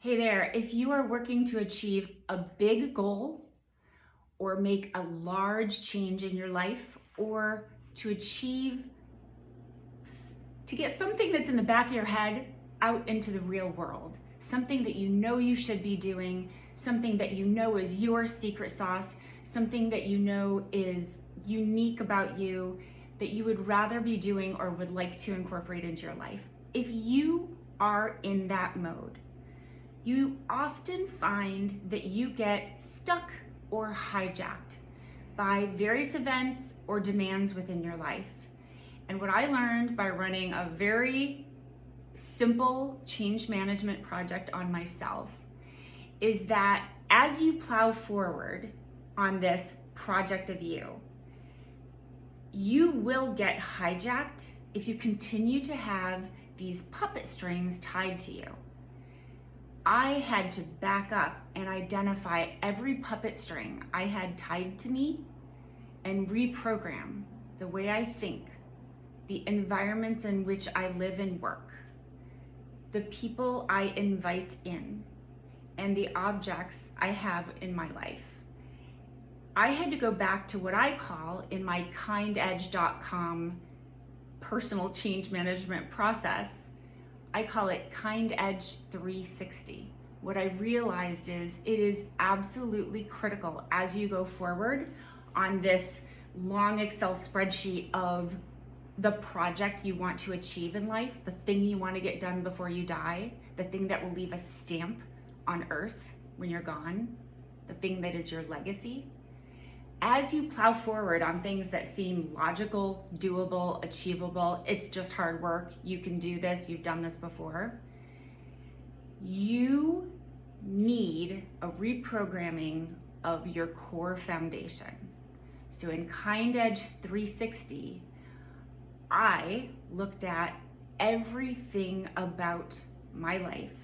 Hey there, if you are working to achieve a big goal or make a large change in your life or to get something that's in the back of your head out into the real world, something that you know you should be doing, something that you know is your secret sauce, something that you know is unique about you, that you would rather be doing or would like to incorporate into your life. If you are in that mode, you often find that you get stuck or hijacked by various events or demands within your life. And what I learned by running a very simple change management project on myself is that as you plow forward on this project of you, you will get hijacked if you continue to have these puppet strings tied to you. I had to back up and identify every puppet string I had tied to me and reprogram the way I think, the environments in which I live and work, the people I invite in, and the objects I have in my life. I had to go back to what I call in my kindedge.com personal change management process, I call it Kindedge 360. What I realized is it is absolutely critical as you go forward on this long Excel spreadsheet of the project you want to achieve in life, the thing you want to get done before you die, the thing that will leave a stamp on earth when you're gone, the thing that is your legacy. As you plow forward on things that seem logical, doable, achievable, it's just hard work, you can do this, you've done this before, you need a reprogramming of your core foundation. So in Kindedge 360, I looked at everything about my life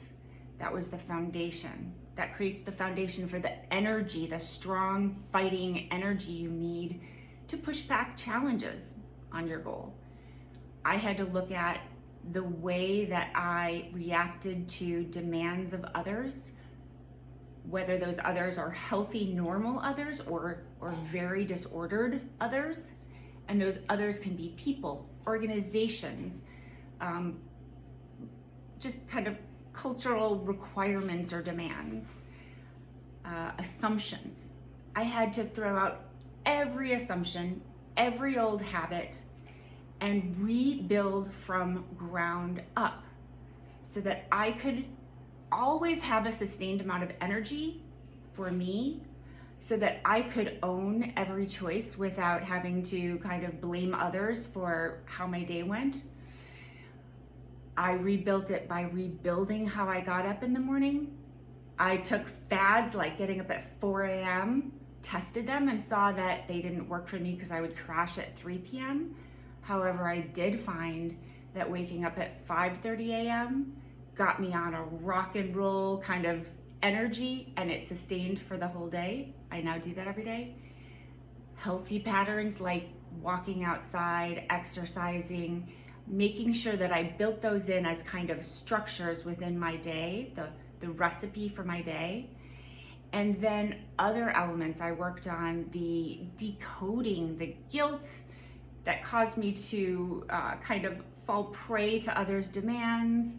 that was the foundation, that creates the foundation for the energy, the strong fighting energy you need to push back challenges on your goal. I had to look at the way that I reacted to demands of others, whether those others are healthy, normal others or very disordered others. And those others can be people, organizations, just kind of cultural requirements or demands, assumptions. I had to throw out every assumption, every old habit, and rebuild from ground up so that I could always have a sustained amount of energy for me, so that I could own every choice without having to kind of blame others for how my day went. I rebuilt it by rebuilding how I got up in the morning. I took fads like getting up at 4 a.m., tested them and saw that they didn't work for me because I would crash at 3 p.m. However, I did find that waking up at 5:30 a.m. got me on a rock and roll kind of energy, and it sustained for the whole day. I now do that every day. Healthy patterns like walking outside, exercising, making sure that I built those in as kind of structures within my day, the recipe for my day. And then other elements I worked on, the decoding, the guilt that caused me to kind of fall prey to others' demands,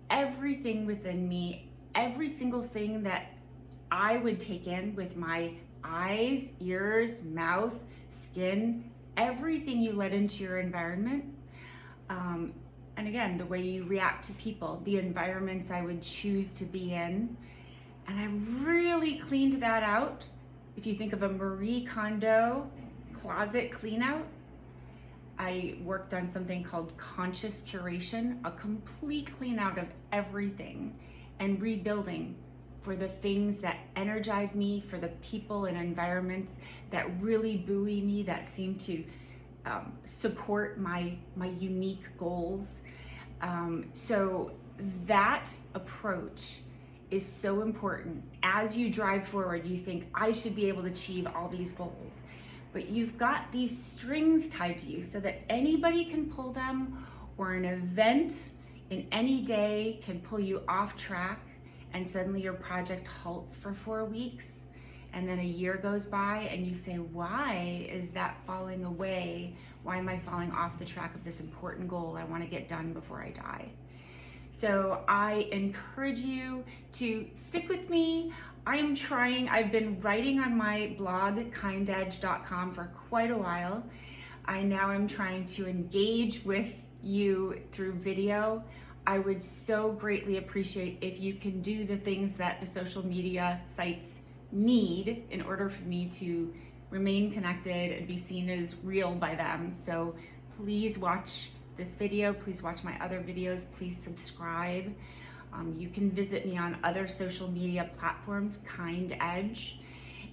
everything within me, every single thing that I would take in with my eyes, ears, mouth, skin, everything you let into your environment. And again, the way you react to people, the environments I would choose to be in. And I really cleaned that out. If you think of a Marie Kondo closet clean out, I worked on something called conscious curation, a complete clean out of everything and rebuilding for the things that energize me, for the people and environments that really buoy me, that seem to support my unique goals. So that approach is so important. As you drive forward, you think, I should be able to achieve all these goals. But you've got these strings tied to you so that anybody can pull them, or an event in any day can pull you off track, and suddenly your project halts for 4 weeks, and then a year goes by and you say, why is that falling away? Why am I falling off the track of this important goal I want to get done before I die? So I encourage you to stick with me. I've been writing on my blog, kindedge.com, for quite a while. I now am trying to engage with you through video. I would so greatly appreciate if you can do the things that the social media sites need in order for me to remain connected and be seen as real by them. So please watch this video, please watch my other videos, please subscribe. You can visit me on other social media platforms, Kindedge.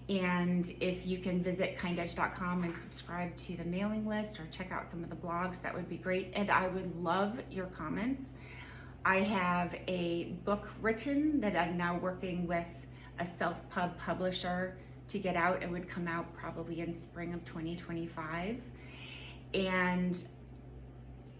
And if you can visit kindedge.com and subscribe to the mailing list or check out some of the blogs, that would be great. And I would love your comments. I have a book written that I'm now working with a self-pub publisher to get out. It would come out probably in spring of 2025. And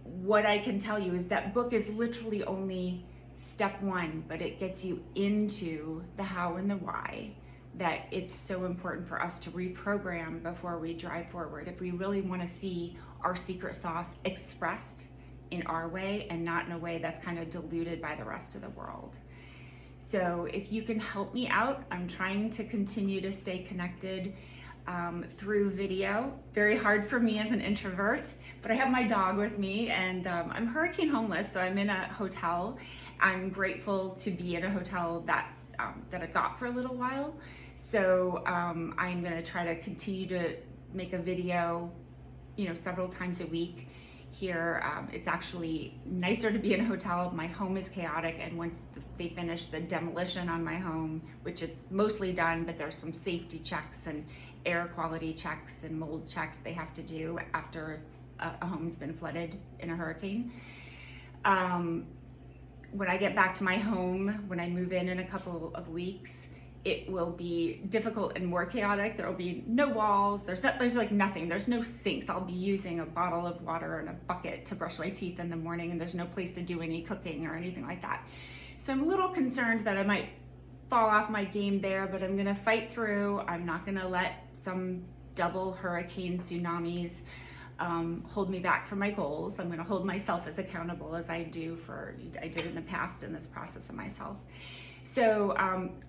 what I can tell you is that book is literally only step one, but it gets you into the how and the why, that it's so important for us to reprogram before we drive forward. If we really want to see our secret sauce expressed in our way and not in a way that's kind of diluted by the rest of the world. So if you can help me out, I'm trying to continue to stay connected through video. Very hard for me as an introvert, but I have my dog with me, and I'm hurricane homeless, so I'm in a hotel. I'm grateful to be in a hotel that I got for a little while. So I'm gonna try to continue to make a video, several times a week. Here, it's actually nicer to be in a hotel. My home is chaotic, and once they finish the demolition on my home, which it's mostly done, but there's some safety checks and air quality checks and mold checks they have to do after a home's been flooded in a hurricane. When I get back to my home, when I move in a couple of weeks, it will be difficult and more chaotic. There will be no walls. There's like nothing. There's no sinks. I'll be using a bottle of water and a bucket to brush my teeth in the morning, and there's no place to do any cooking or anything like that. So I'm a little concerned that I might fall off my game there, but I'm gonna fight through. I'm not gonna let some double hurricane tsunamis hold me back from my goals. I'm gonna hold myself as accountable as I did in the past in this process of myself. So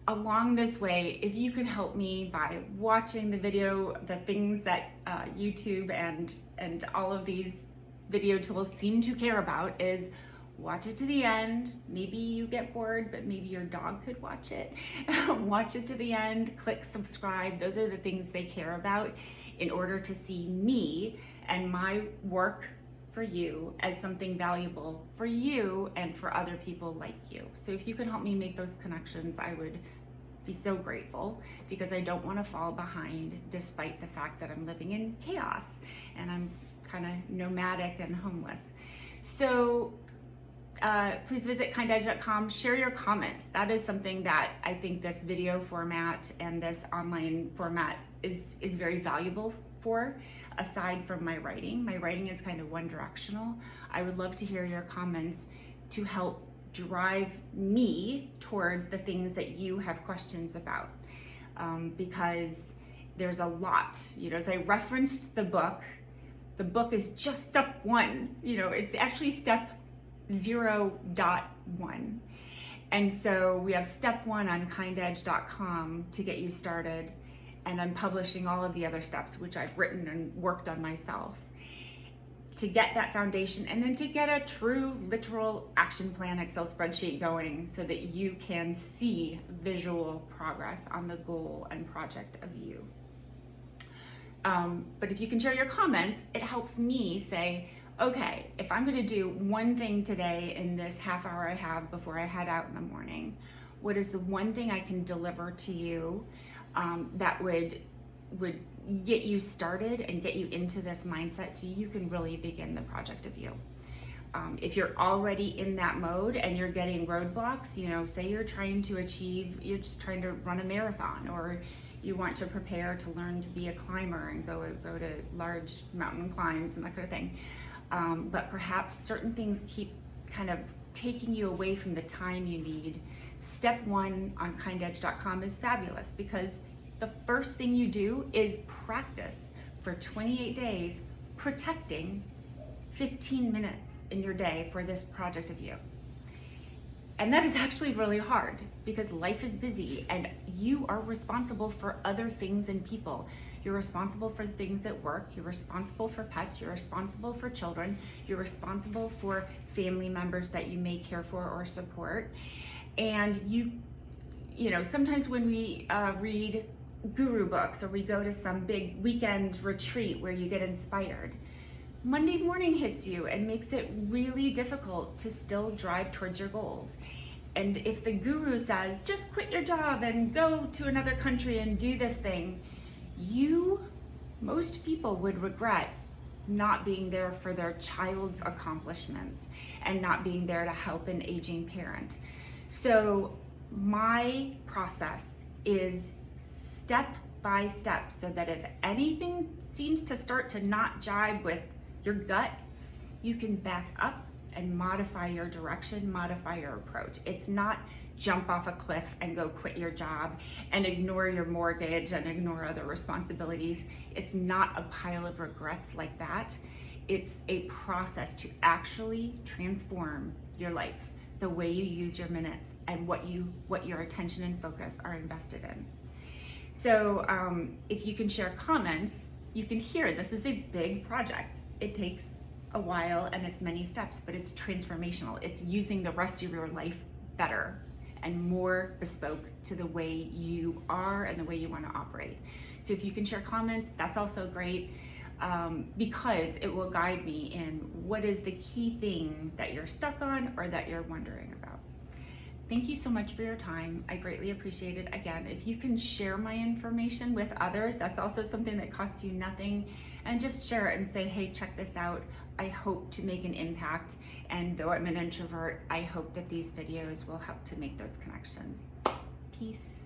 along this way, if you can help me by watching the video, the things that YouTube and all of these video tools seem to care about is watch it to the end. Maybe you get bored, but maybe your dog could watch it. Watch it to the end, click subscribe. Those are the things they care about in order to see me and my work for you as something valuable for you and for other people like you. So if you can help me make those connections, I would be so grateful, because I don't want to fall behind despite the fact that I'm living in chaos and I'm kind of nomadic and homeless. So please visit kindedge.com, share your comments. That is something that I think this video format and this online format is very valuable for. Aside from my writing is kind of one directional. I would love to hear your comments to help drive me towards the things that you have questions about, because there's a lot, as I referenced the book is just step one, it's actually step 0.1. And so we have step one on kindedge.com to get you started. And I'm publishing all of the other steps, which I've written and worked on myself, to get that foundation, and then to get a true, literal action plan Excel spreadsheet going so that you can see visual progress on the goal and project of you. But if you can share your comments, it helps me say, okay, if I'm gonna do one thing today in this half hour I have before I head out in the morning, what is the one thing I can deliver to you that would get you started and get you into this mindset so you can really begin the project of you. If you're already in that mode and you're getting roadblocks, say you're just trying to run a marathon, or you want to prepare to learn to be a climber and go to large mountain climbs and that kind of thing. But perhaps certain things keep kind of taking you away from the time you need, step 1 on kindedge.com is fabulous, because the first thing you do is practice for 28 days protecting 15 minutes in your day for this project of you. And that is actually really hard, because life is busy and you are responsible for other things and people. You're responsible for things at work, you're responsible for pets, you're responsible for children, you're responsible for family members that you may care for or support. And you know, sometimes when we read guru books or we go to some big weekend retreat where you get inspired, Monday morning hits you and makes it really difficult to still drive towards your goals. And if the guru says, just quit your job and go to another country and do this thing, most people would regret not being there for their child's accomplishments and not being there to help an aging parent. So my process is step by step, so that if anything seems to start to not jibe with your gut, you can back up and modify your direction, modify your approach. It's not jump off a cliff and go quit your job and ignore your mortgage and ignore other responsibilities. It's not a pile of regrets like that. It's a process to actually transform your life, the way you use your minutes and what your attention and focus are invested in. So if you can share comments, you can hear this is a big project. It takes a while and it's many steps, but it's transformational. It's using the rest of your life better and more bespoke to the way you are and the way you want to operate. So if you can share comments, that's also great, because it will guide me in what is the key thing that you're stuck on or that you're wondering about. Thank you so much for your time. I greatly appreciate it. Again, if you can share my information with others, that's also something that costs you nothing, and just share it and say, hey, check this out. I hope to make an impact. And though I'm an introvert, I hope that these videos will help to make those connections. Peace.